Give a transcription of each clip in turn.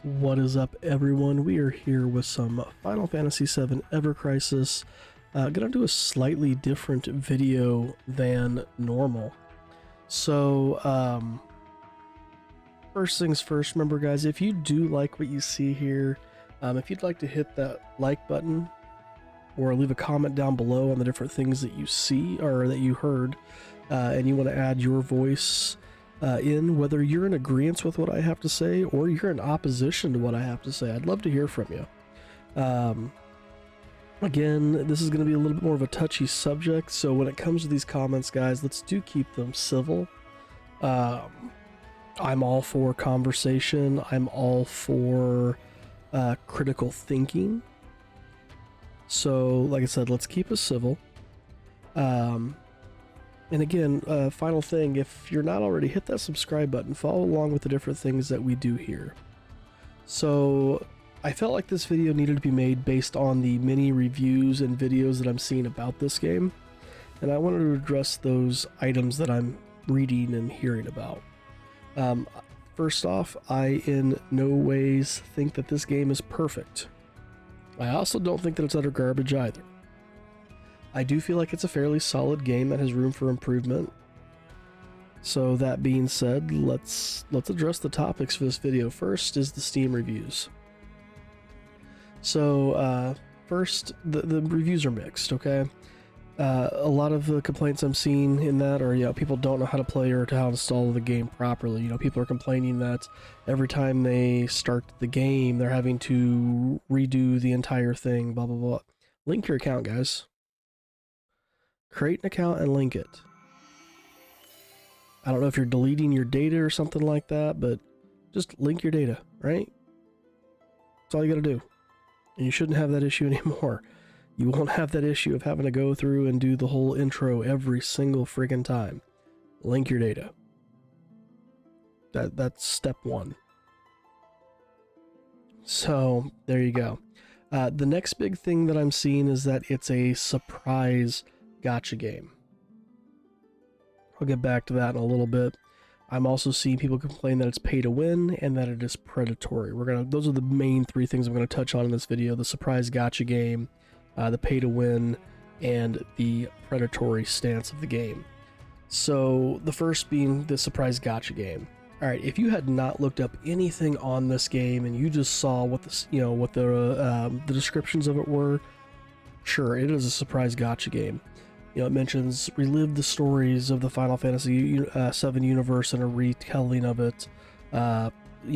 What is up, everyone? We are here with some Final Fantasy VII Ever Crisis. Gonna do a slightly different video than normal. So, first things first, remember guys, if you do like what you see here, if you'd like to hit that like button or leave a comment down below on the different things that you see or that you heard, and you want to add your voice in, whether you're in agreement with what I have to say or you're in opposition to what I have to say, I'd love to hear from you. Again, this is going to be a little bit more of a touchy subject, so when it comes to these comments, guys, let's keep them civil. I'm all for conversation. I'm all for critical thinking. So, like I said, let's keep it civil. And again, final thing, if you're not already, hit that subscribe button. Follow along with the different things that we do here. So, I felt like this video needed to be made based on the many reviews and videos that I'm seeing about this game. And I wanted to address those items that I'm reading and hearing about. First off, I in no ways think that this game is perfect. I also don't think that it's utter garbage either. I do feel like it's a fairly solid game that has room for improvement. So that being said, let's address the topics for this video. First is the Steam reviews. So first, the reviews are mixed, okay? A lot of the complaints I'm seeing in that are, people don't know how to play or how to install the game properly. People are complaining that every time they start the game, they're having to redo the entire thing, blah, blah, blah. Link your account, guys. Create an account and link it. I don't know if you're deleting your data or something like that, but just link your data, right? That's all you gotta do. And you shouldn't have that issue anymore. You won't have that issue of having to go through and do the whole intro every single friggin' time. Link your data. That's step one. So, there you go. The next big thing that I'm seeing is that it's a surprise gacha game. I'll get back to that in a little bit. I'm also seeing people complain that it's pay to win and that it is predatory. Those are the main three things I'm gonna touch on in this video: the surprise gacha game, the pay to win, and the predatory stance of the game. So the first being the surprise gacha game. All right, if you had not looked up anything on this game and you just saw what the descriptions of it were, sure, it is a surprise gacha game. It mentions relive the stories of the Final Fantasy VII universe and a retelling of it.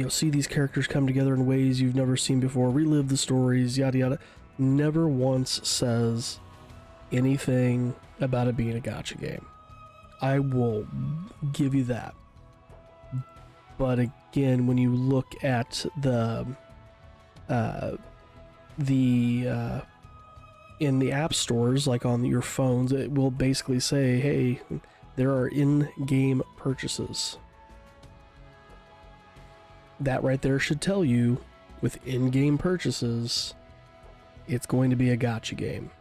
See these characters come together in ways you've never seen before. Relive the stories, yada yada. Never once says anything about it being a gacha game. I will give you that. But again, when you look at in the app stores, like on your phones, it will basically say, hey, there are in-game purchases. That right there should tell you, with in-game purchases, it's going to be a gacha game.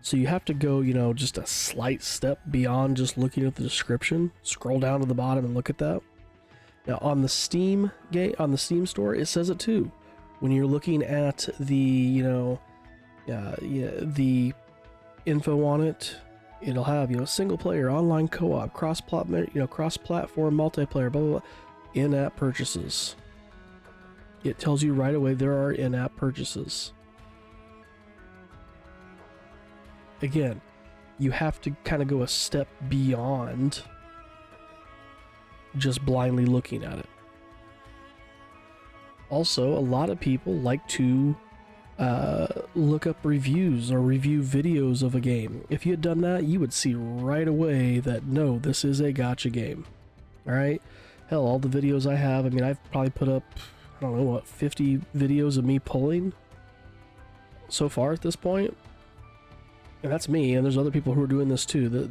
So you have to go, just a slight step beyond just looking at the description. Scroll down to the bottom and look at that. Now on the Steam store, it says it too. When you're looking at the, the info on it, it'll have, single player, online co-op, cross-platform, multiplayer, blah, blah, blah, in-app purchases. It tells you right away there are in-app purchases. Again, you have to kind of go a step beyond just blindly looking at it. Also, a lot of people like to look up reviews or review videos of a game. If you had done that, you would see right away that no, this is a gacha game. Alright? Hell, all the videos I have, I've probably put up, 50 videos of me pulling so far at this point. And that's me, and there's other people who are doing this too.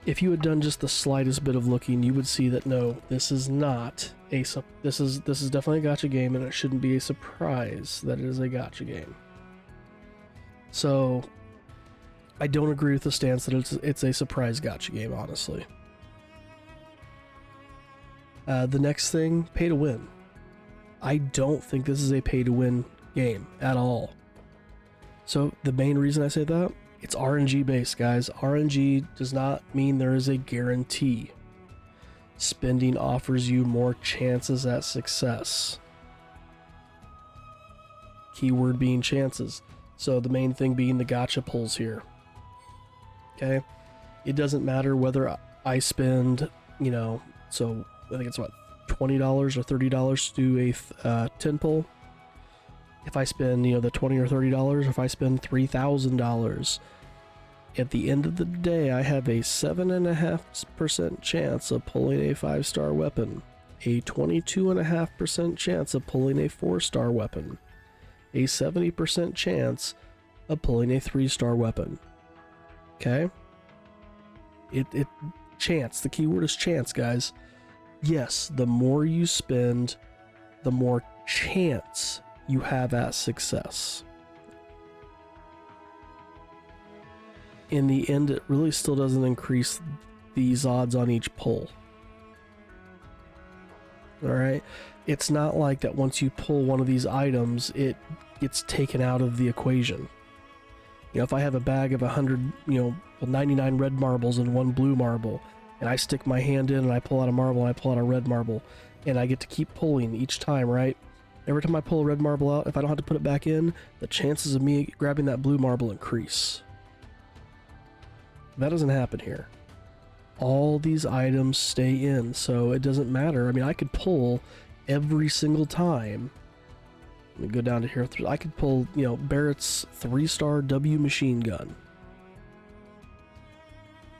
If you had done just the slightest bit of looking, you would see that no, this is not this is definitely a gacha game, and it shouldn't be a surprise that it is a gacha game. So I don't agree with the stance that it's a surprise gacha game, honestly. The next thing, pay to win. I don't think this is a pay-to-win game at all. So the main reason I say that, it's RNG based, guys. RNG does not mean there is a guarantee. Spending offers you more chances at success. Keyword being chances. So the main thing being the gotcha pulls here. Okay? It doesn't matter whether I spend, you know, so I think it's what, $20 or $30 to do a 10 pull. If I spend, you know, the $20 or $30, if I spend $3,000, at the end of the day, I have a 7.5% chance of pulling a 5-star weapon, a 22.5% chance of pulling a 4-star weapon, a 70% chance of pulling a 3-star weapon. Okay? Chance. The keyword is chance, guys. Yes, the more you spend, the more chance you have at success. In the end, it really still doesn't increase these odds on each pull. Alright? It's not like that once you pull one of these items, it gets taken out of the equation. You know, if I have a bag of 100, 99 red marbles and 1 blue marble, and I stick my hand in and I pull out a marble and I pull out a red marble, and I get to keep pulling each time, right? Every time I pull a red marble out, if I don't have to put it back in, the chances of me grabbing that blue marble increase. That doesn't happen here. All these items stay in, so it doesn't matter. I mean, I could pull every single time. Let me go down to here. I could pull, Barrett's 3-star W machine gun.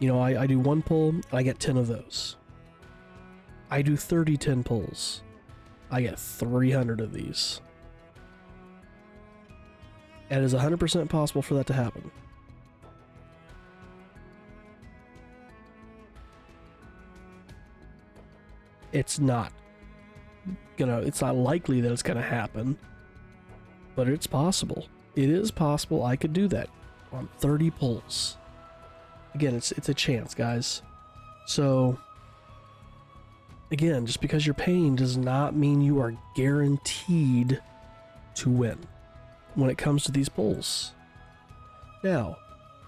I do 1 pull, and I get 10 of those. I do 30 10 pulls. I get 300 of these. And it is 100% possible for that to happen. It's not likely that it's gonna happen, but it's possible. It is possible I could do that on 30 pulls. Again, it's a chance, guys. So again, just because you're paying does not mean you are guaranteed to win when it comes to these pulls. Now,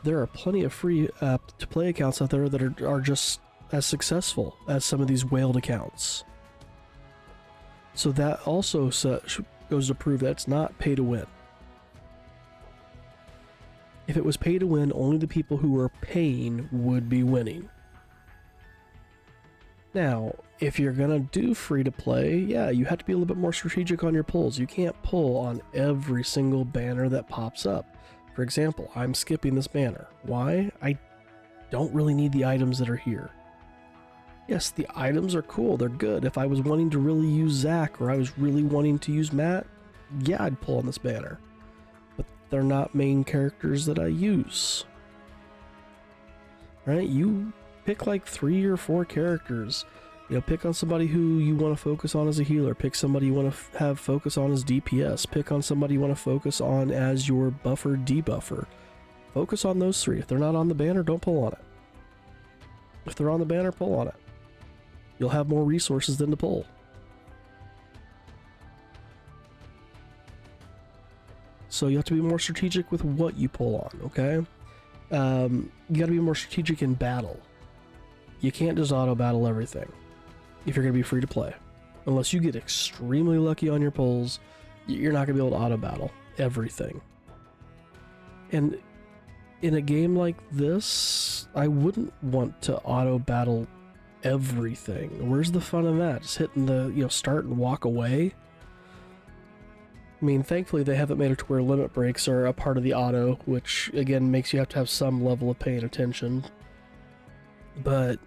there are plenty of free to play accounts out there that are just as successful as some of these whaled accounts. So that also goes to prove that it's not pay to win. If it was pay to win, only the people who were paying would be winning. Now, if you're gonna do free to play, yeah, you have to be a little bit more strategic on your pulls. You can't pull on every single banner that pops up. For example, I'm skipping this banner. Why? I don't really need the items that are here. Yes, the items are cool, they're good. If I was wanting to really use Zach or I was really wanting to use Matt, yeah, I'd pull on this banner. But they're not main characters that I use. Right? You pick like 3 or 4 characters. Pick on somebody who you want to focus on as a healer. Pick somebody you want to have focus on as DPS. Pick on somebody you want to focus on as your buffer, debuffer. Focus on those 3. If they're not on the banner, don't pull on it. If they're on the banner, pull on it. You'll have more resources than to pull. So you have to be more strategic with what you pull on, okay? You gotta be more strategic in battle. You can't just auto battle everything if you're gonna be free to play. Unless you get extremely lucky on your pulls, you're not gonna be able to auto battle everything. And in a game like this, I wouldn't want to auto battle everything. Where's the fun in that? Just hitting the start and walk away? I mean, thankfully they haven't made it to where limit breaks are a part of the auto, which again makes you have to have some level of paying attention. But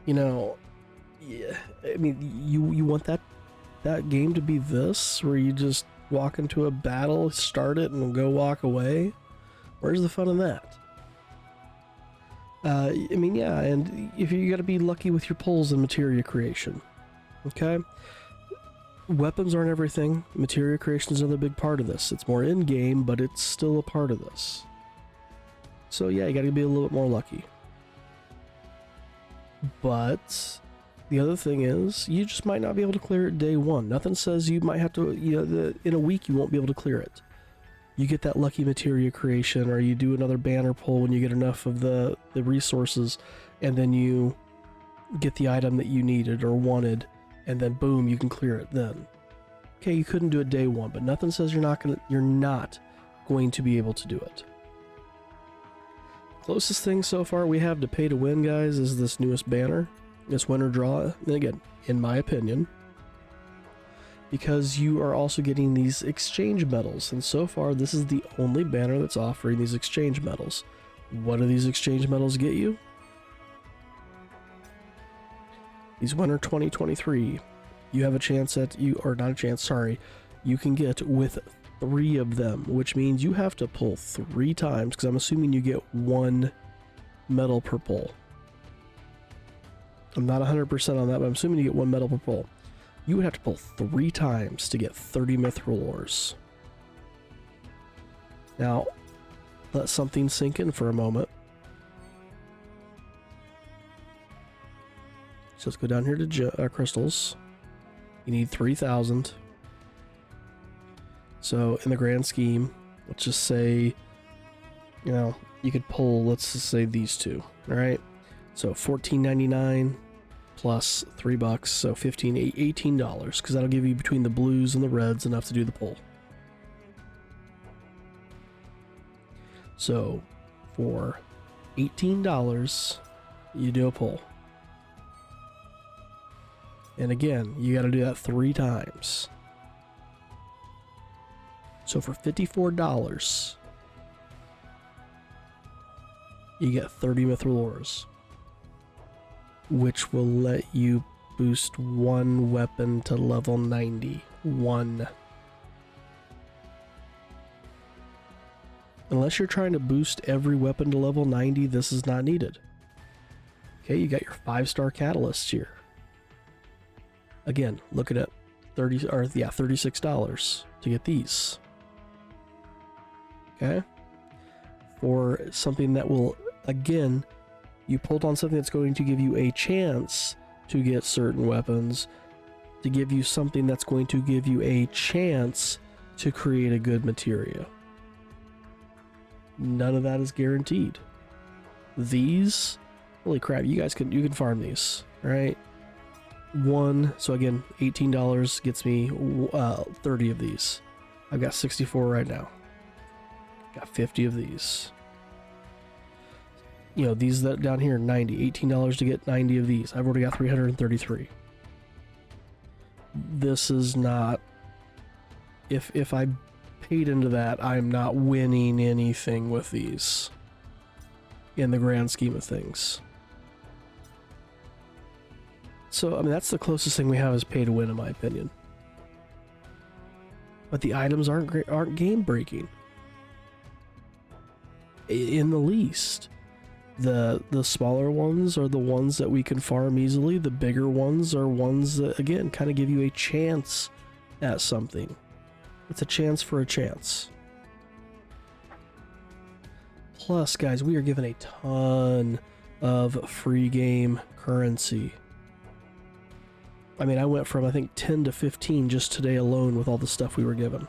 yeah, I mean, you want that game to be this, where you just walk into a battle, start it, and go walk away? Where's the fun in that? I mean, yeah, and if you gotta be lucky with your pulls and materia creation, okay? Weapons aren't everything. Materia creation is another big part of this. It's more in-game, but it's still a part of this. So yeah, you gotta be a little bit more lucky. But The other thing is, you just might not be able to clear it day one. Nothing says you might have to, in a week you won't be able to clear it. You get that lucky materia creation, or you do another banner pull when you get enough of the resources, and then you get the item that you needed or wanted, and then boom, you can clear it then. Okay, you couldn't do it day one, but nothing says you're not going to be able to do it. Closest thing so far we have to pay to win, guys, is this newest banner. This winner draw, and again, in my opinion, because you are also getting these exchange medals, and so far this is the only banner that's offering these exchange medals. What do these exchange medals get you? These winter 2023, you have a chance at, you can get with 3 of them, which means you have to pull 3 times, because I'm assuming you get 1 medal per pull. I'm not 100% on that, but I'm assuming you get 1 medal per pull. You would have to pull 3 times to get 30 mithril ores. Now, let something sink in for a moment. So let's go down here to crystals. You need 3,000. So in the grand scheme, let's just say, you could pull, let's just say these 2, all right? So $14.99 plus $3, so $18, because that'll give you between the blues and the reds enough to do the pull. So for $18, you do a pull. And again, you got to do that 3 times. So for $54, you get 30 mithril ores, which will let you boost 1 weapon to level 90. 1. Unless you're trying to boost every weapon to level 90, this is not needed. Okay, you got your 5-star catalysts here. Again, look at it, $36 to get these. Okay, for something that will, again, you pulled on something that's going to give you a chance to get certain weapons, to give you something that's going to give you a chance to create a good materia. None of that is guaranteed. These, holy crap, you can farm these, right? 1, so again, $18 gets me 30 of these. I've got 64 right now. Got 50 of these. These that down here, 90. $18 to get 90 of these. I've already got 333. This is not... If I paid into that, I'm not winning anything with these in the grand scheme of things. So, I mean, that's the closest thing we have is pay to win, in my opinion. But the items aren't game breaking. In the least. The smaller ones are the ones that we can farm easily. The bigger ones are ones that, again, kind of give you a chance at something. It's a chance for a chance. Plus, guys, we are given a ton of free game currency. I mean, I went from, I think, 10 to 15 just today alone with all the stuff we were given.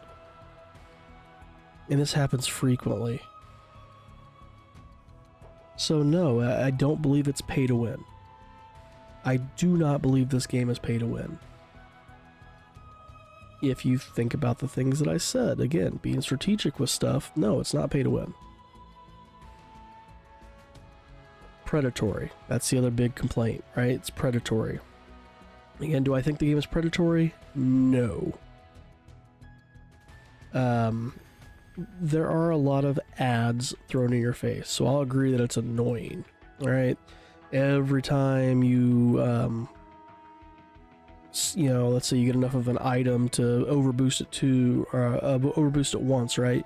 And this happens frequently. So no, I don't believe it's pay to win. I do not believe this game is pay to win. If you think about the things that I said, again, being strategic with stuff, no, it's not pay to win. Predatory. That's the other big complaint, right? It's predatory. Again, do I think the game is predatory? No. There are a lot of ads thrown in your face, so I'll agree that it's annoying. All right, every time you, let's say you get enough of an item to overboost it once, right?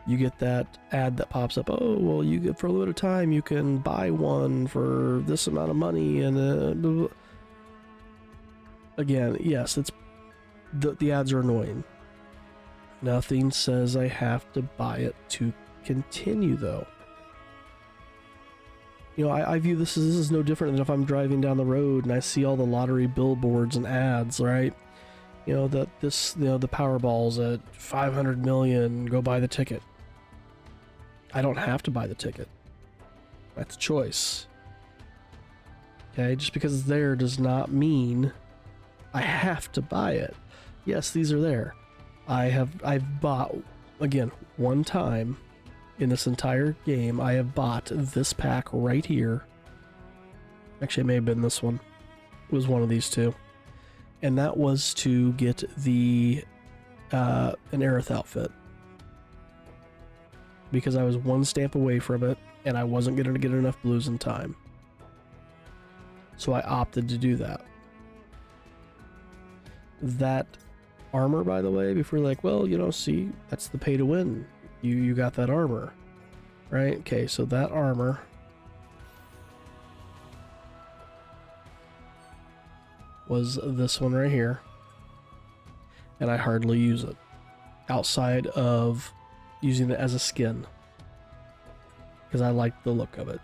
You get that ad that pops up. Oh, well, you get for a limited time, you can buy one for this amount of money, and blah, blah. Again, yes, it's the ads are annoying. Nothing says I have to buy it to continue, though. You know, I view this is no different than if I'm driving down the road and I see all the lottery billboards and ads, right? You know, that this, you know, the Powerball's at 500 million, go buy the ticket. I don't have to buy the ticket. That's a choice. Okay, just because it's there does not mean I have to buy it. Yes, these are there. I've bought, again, one time in this entire game, I have bought this pack right here. Actually, it may have been this one. It was one of these two. And that was to get the an Aerith outfit. Because I was one stamp away from it, and I wasn't going to get enough blues in time. So I opted to do that. That armor, by the way, before you're like, well, you know, see, that's the pay to win. You got that armor, right? Okay, so that armor was this one right here, and I hardly use it outside of using it as a skin because I like the look of it.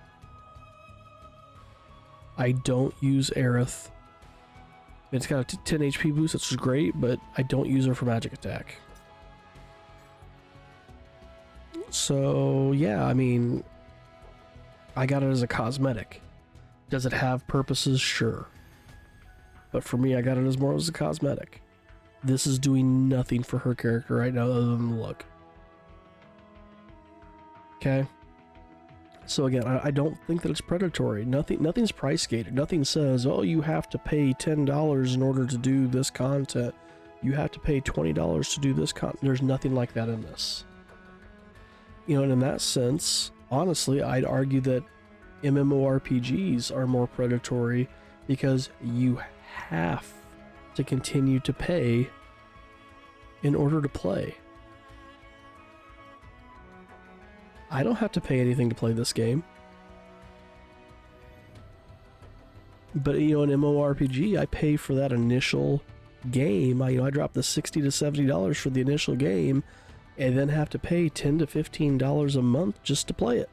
I don't use Aerith. It's got a 10 HP boost, which is great, but I don't use her for magic attack. So, yeah, I mean, I got it as a cosmetic. Does it have purposes? Sure. But for me, I got it as more as a cosmetic. This is doing nothing for her character right now other than the look. Okay? So again, I don't think that it's predatory. Nothing's price gated. Nothing says, oh, you have to pay $10 in order to do this content. You have to pay $20 to do this content. There's nothing like that in this. You know, and in that sense, honestly, I'd argue that MMORPGs are more predatory because you have to continue to pay in order to play. I don't have to pay anything to play this game. But, you know, in MMORPG, I pay for that initial game. I drop the $60 to $70 for the initial game and then have to pay $10 to $15 a month just to play it.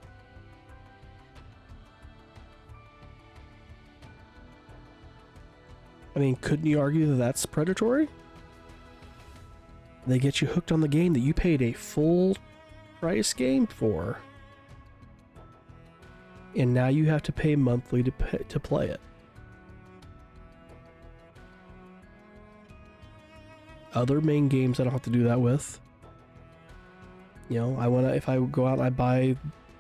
I mean, couldn't you argue that that's predatory? They get you hooked on the game that you paid a full price game for, and now you have to pay monthly to play it. Other main games I don't have to do that with. You know, if I go out and I buy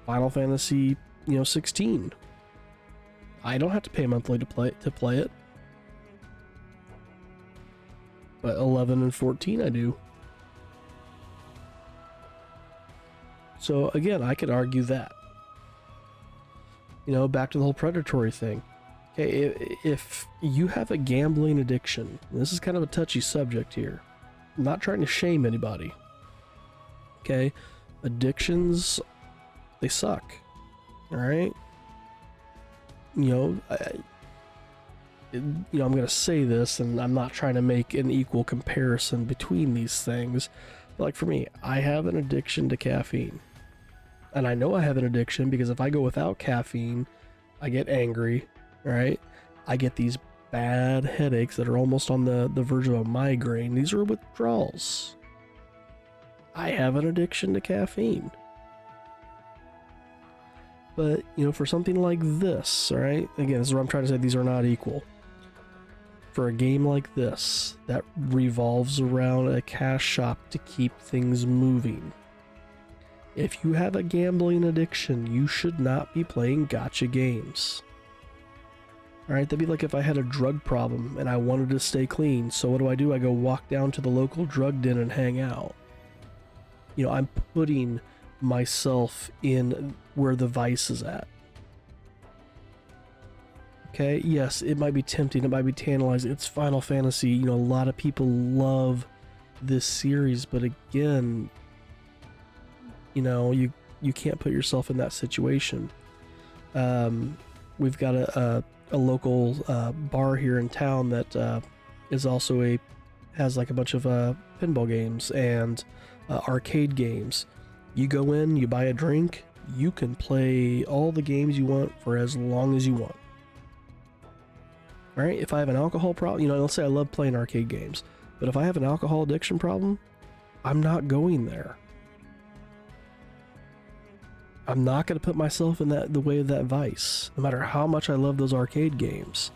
Final Fantasy, 16, I don't have to pay monthly to play it. But 11 and 14 I do. So again, I could argue that. Back to the whole predatory thing. Okay, if you have a gambling addiction, and this is kind of a touchy subject here. I'm not trying to shame anybody. Okay, addictions, they suck. All right. I'm going to say this, and I'm not trying to make an equal comparison between these things. But like for me, I have an addiction to caffeine. And I know I have an addiction because if I go without caffeine, I get angry, right? I get these bad headaches that are almost on the verge of a migraine. These are withdrawals. I have an addiction to caffeine. But, for something like this, all right? Again, this is what I'm trying to say. These are not equal. For a game like this that revolves around a cash shop to keep things moving, if you have a gambling addiction, you should not be playing gacha games. Alright, that'd be like if I had a drug problem and I wanted to stay clean. So what do? I go walk down to the local drug den and hang out. I'm putting myself in where the vice is at. Okay, yes, it might be tempting, it might be tantalizing. It's Final Fantasy, a lot of people love this series, but again, you can't put yourself in that situation. We've got a local bar here in town that is also has like a bunch of pinball games and arcade games. You go in, you buy a drink, You can play all the games you want for as long as you want. All right, if I have an alcohol problem, you know, let's say I love playing arcade games, but if I have an alcohol addiction problem, I'm not going there. I'm not going to put myself in the way of that vice, no matter how much I love those arcade games.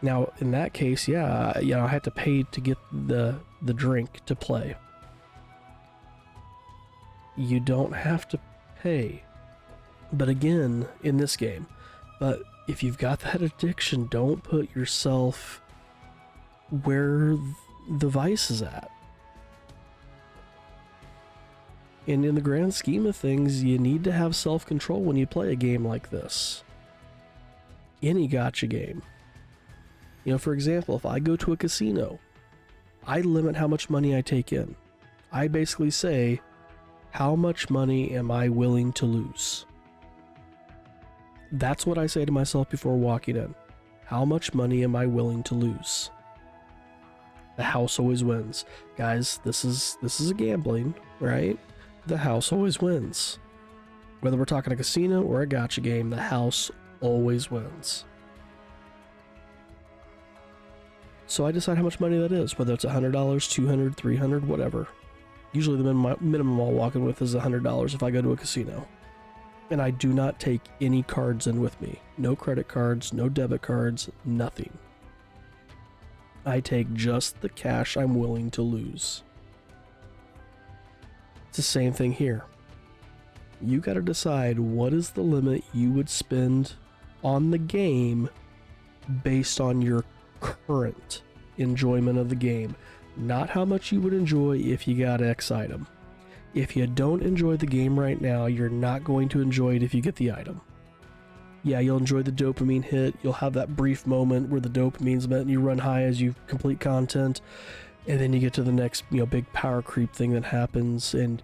Now, in that case, yeah, I have to pay to get the drink to play. You don't have to pay. But again, in this game, but if you've got that addiction, don't put yourself where the vice is at. And in the grand scheme of things, you need to have self-control when you play a game like this. Any gacha game. You know, for example, if I go to a casino, I limit how much money I take in. I basically say, how much money am I willing to lose? That's what I say to myself before walking in. How much money am I willing to lose? The house always wins. Guys, this is a gambling, right? The house always wins. Whether we're talking a casino or a gacha game, the house always wins. So I decide how much money that is, whether it's $100, $200, $300, whatever. Usually the minimum I'll walk in with is $100 if I go to a casino. And I do not take any cards in with me. No credit cards, no debit cards, nothing. I take just the cash I'm willing to lose. It's the same thing here. You got to decide what is the limit you would spend on the game based on your current enjoyment of the game, not how much you would enjoy if you got X item. If you don't enjoy the game right now, you're not going to enjoy it if you get the item. Yeah, you'll enjoy the dopamine hit, you'll have that brief moment where the dopamine's met and you run high as you complete content, and then you get to the next, big power creep thing that happens, and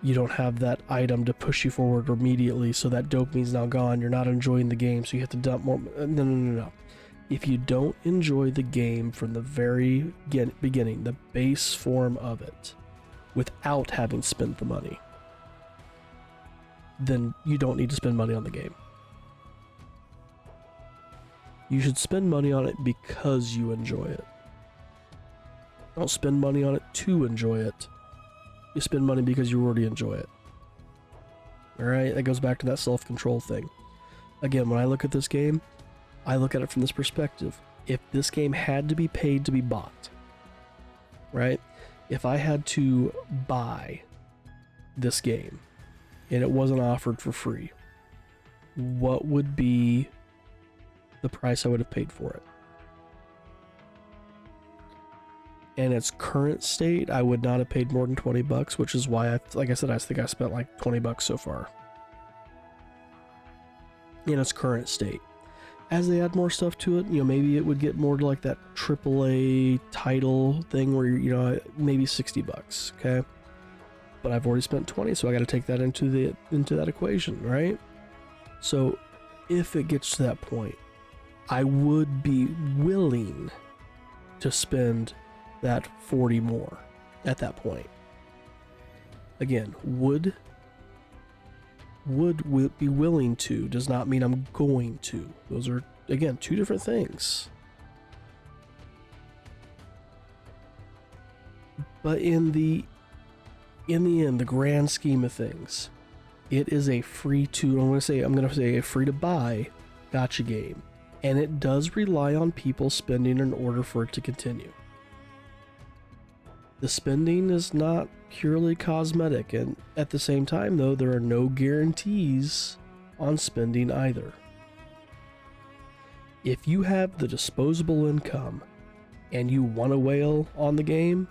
you don't have that item to push you forward immediately, so that dopamine's now gone, you're not enjoying the game, so you have to dump more. No. If you don't enjoy the game from the very beginning, the base form of it, without having spent the money, then you don't need to spend money on the game. You should spend money on it because you enjoy it. Don't spend money on it to enjoy it. You spend money because you already enjoy it. Alright, that goes back to that self-control thing. Again, when I look at this game, I look at it from this perspective. If this game had to be paid to be bought, right? If I had to buy this game and it wasn't offered for free, what would be the price I would have paid for it? In its current state, I would not have paid more than $20, which is why, like I said, I think I spent like $20 so far. In its current state. As they add more stuff to it, maybe it would get more to like that AAA title thing where, maybe $60, okay? But I've already spent 20, so I got to take that into that equation, right? So if it gets to that point, I would be willing to spend that 40 more at that point. Again, would be willing to does not mean I'm going to. Those are, again, two different things. But in the end, the grand scheme of things, it is a I'm going to say a free to buy gacha game, and it does rely on people spending in order for it to continue. The spending is not purely cosmetic, and at the same time, though, there are no guarantees on spending either. If you have the disposable income and you want to whale on the game,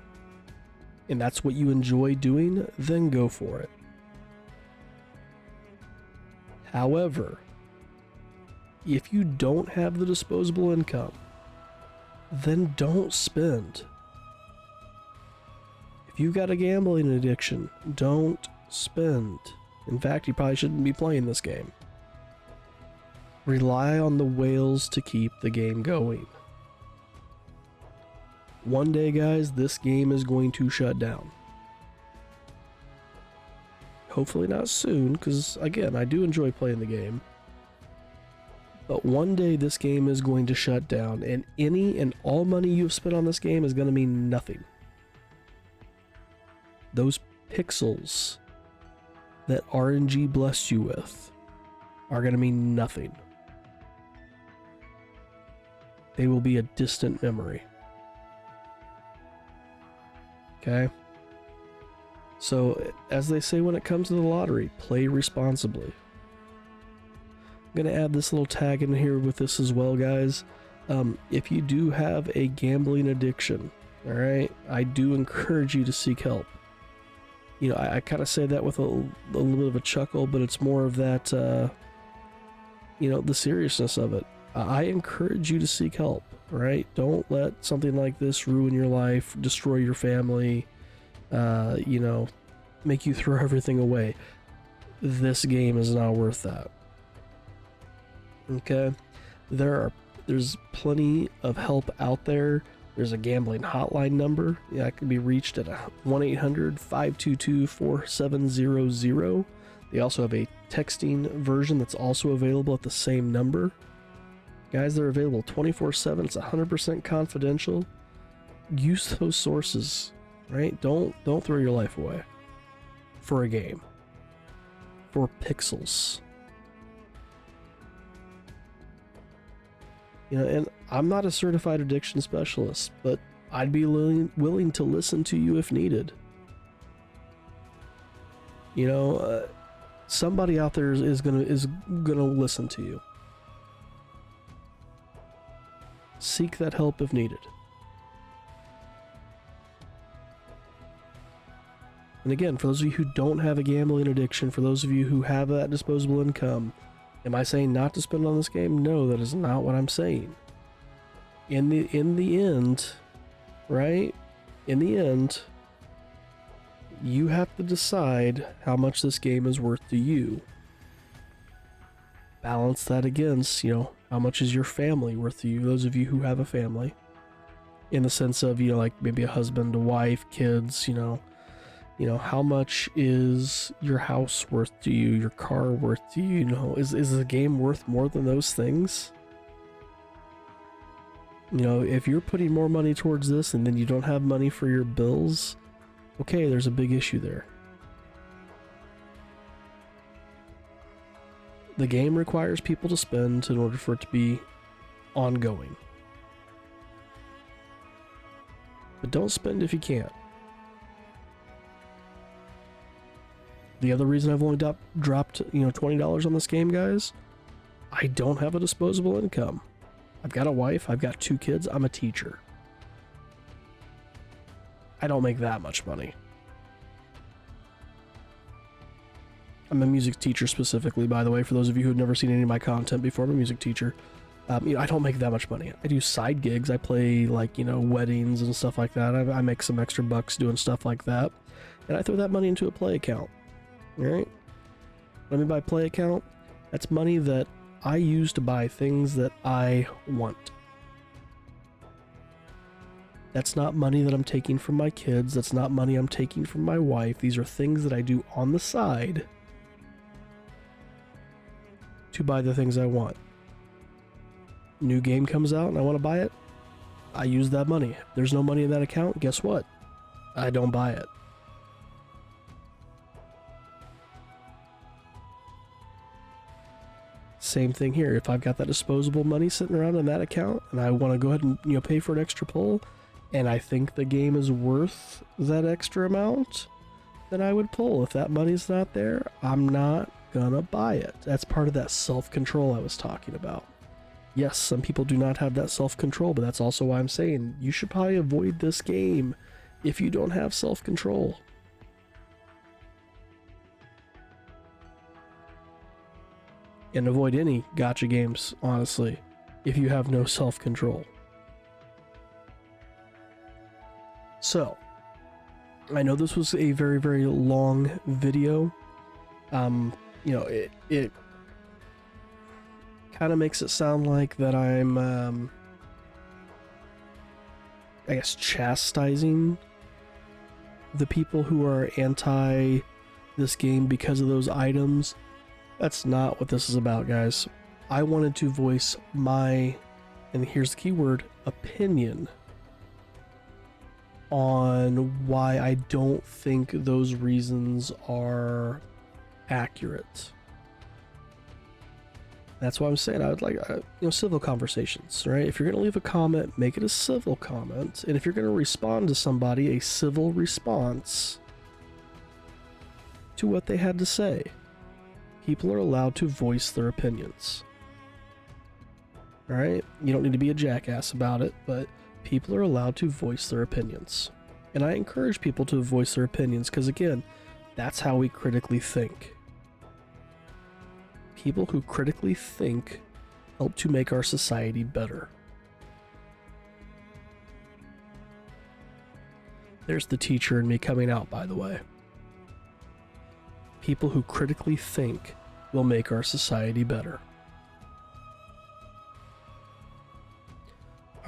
and that's what you enjoy doing, then go for it. However, if you don't have the disposable income, then don't spend. If you've got a gambling addiction, don't spend. In fact, you probably shouldn't be playing this game. Rely on the whales to keep the game going. One day, guys, this game is going to shut down. Hopefully not soon, because again, I do enjoy playing the game. But one day this game is going to shut down, and any and all money you've spent on this game is going to mean nothing. Those pixels that RNG blessed you with are going to mean nothing. They will be a distant memory. Okay? So, as they say when it comes to the lottery, play responsibly. I'm going to add this little tag in here with this as well, guys. If you do have a gambling addiction, alright, I do encourage you to seek help. You know, I kind of say that with a little bit of a chuckle, but it's more of that, you know, the seriousness of it. I encourage you to seek help, right? Don't let something like this ruin your life, destroy your family, you know, make you throw everything away. This game is not worth that. Okay? There's plenty of help out there. There's a gambling hotline number. Yeah, it can be reached at 1-800-522-4700. They also have a texting version that's also available at the same number. Guys, they're available 24/7. It's 100% confidential. Use those sources, right? Don't throw your life away for a game, for pixels. You know, and I'm not a certified addiction specialist, but I'd be willing to listen to you if needed. You know, somebody out there is gonna listen to you. Seek that help if needed. And again, for those of you who don't have a gambling addiction, for those of you who have that disposable income, am I saying not to spend on this game? No, that is not what I'm saying. In the end, right? In the end, you have to decide how much this game is worth to you. Balance that against, you know, how much is your family worth to you? Those of you who have a family, in the sense of, you know, like maybe a husband, a wife, kids, you know, how much is your house worth to you, your car worth to you? You know, is the game worth more than those things? You know, if you're putting more money towards this and then you don't have money for your bills, okay, there's a big issue there. The game requires people to spend in order for it to be ongoing. But don't spend if you can't. The other reason I've only dropped, you know, $20 on this game, guys, I don't have a disposable income. I've got a wife, I've got 2 kids, I'm a teacher. I don't make that much money. I'm a music teacher specifically, by the way, for those of you who have never seen any of my content before. I'm a music teacher. You know, I don't make that much money. I do side gigs. I play, like, you know, weddings and stuff like that. I make some extra bucks doing stuff like that. And I throw that money into a play account. Alright? What I mean by play account? That's money that I use to buy things that I want. That's not money that I'm taking from my kids. That's not money I'm taking from my wife. These are things that I do on the side to buy the things I want. New game comes out and I want to buy it. I use that money. If there's no money in that account, guess what? I don't buy it. Same thing here. If I've got that disposable money sitting around in that account and I want to go ahead and, you know, pay for an extra pull, and I think the game is worth that extra amount, then I would pull. If that money's not there, I'm not gonna buy it. That's part of that self-control I was talking about. Yes, some people do not have that self-control, but that's also why I'm saying you should probably avoid this game if you don't have self-control. And avoid any gacha games, honestly, if you have no self-control. So, I know this was a very, very long video. You know, it kind of makes it sound like that I'm, I guess, chastising the people who are anti this game because of those items. That's not what this is about, guys. I wanted to voice my, and here's the key word, opinion on why I don't think those reasons are accurate. That's why I'm saying I would like, civil conversations, right? If you're going to leave a comment, make it a civil comment. And if you're going to respond to somebody, a civil response to what they had to say. People are allowed to voice their opinions. All right? You don't need to be a jackass about it, but people are allowed to voice their opinions. And I encourage people to voice their opinions because, again, that's how we critically think. People who critically think help to make our society better. There's the teacher in me coming out, by the way. People who critically think will make our society better.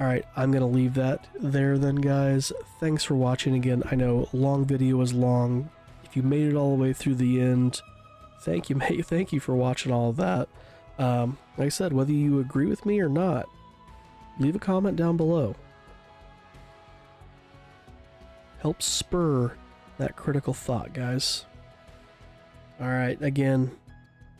Alright, I'm going to leave that there then, guys. Thanks for watching again. I know long video is long. If you made it all the way through the end, thank you, mate. Thank you for watching all of that. Like I said, whether you agree with me or not, leave a comment down below. Help spur that critical thought, guys. Alright, again,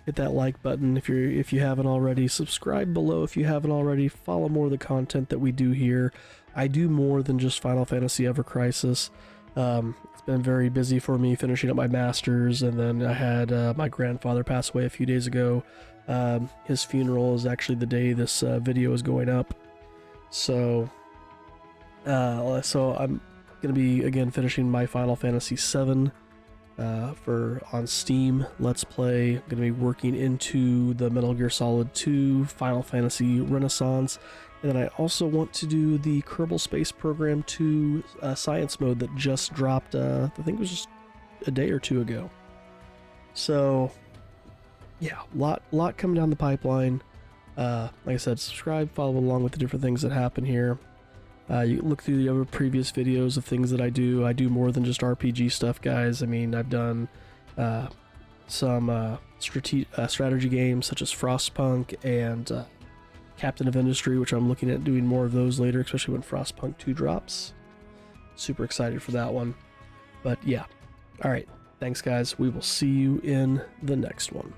hit that like button if you haven't already. Subscribe below if you haven't already. Follow more of the content that we do here. I do more than just Final Fantasy Ever Crisis. It's been very busy for me finishing up my masters, and then I had my grandfather pass away a few days ago. His funeral is actually the day this video is going up. So I'm gonna be again finishing my Final Fantasy VII on Steam Let's Play. I'm gonna be working into the Metal Gear Solid 2 Final Fantasy Renaissance. And then I also want to do the Kerbal Space Program 2 Science Mode that just dropped, I think it was just a day or two ago. So, yeah, lot coming down the pipeline. Like I said, subscribe, follow along with the different things that happen here. You look through the other previous videos of things that I do. I do more than just RPG stuff, guys. I mean, I've done some strategy games such as Frostpunk and Captain of Industry, which I'm looking at doing more of those later, especially when Frostpunk 2 drops. Super excited for that one. But yeah. Alright, thanks guys. We will see you in the next one.